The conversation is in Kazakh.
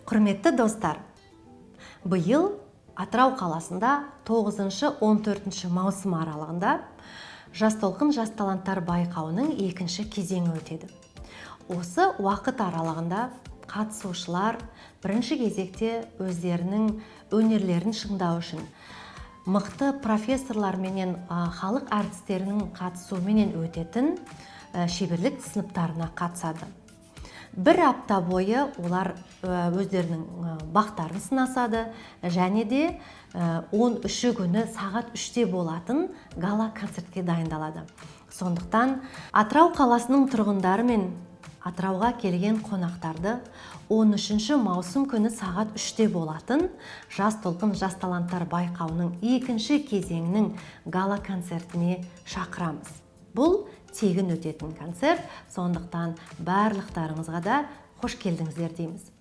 Құрметті достар, биыл Атырау қаласында 9-14 маусым аралығында Жас толқын, жас таланттар байқауының екінші кезеңі өтеді. Осы уақыт аралығында қатысушылар бірінші кезекте өздерінің өнерлерін шыңдау үшін мықты профессорлар менен халық әртістерінің қатысуымен өтетін шеберлік сыныптарына қатысады. Бір апта бойы олар өздерінің бақтарын сынасады және де 13 күні сағат 3-те болатын гала концертке дайындалады. Сондықтан Атырау қаласының тұрғындары мен Атырауға келген қонақтарды 13 маусым күні сағат 3-те болатын Жас толқын, жас таланттар байқауының екінші кезеңінің гала концертіне шақырамыз. Бұл тегін өтетін концерт, сондықтан барлықтарыңызға да қош келдіңіздер дейміз.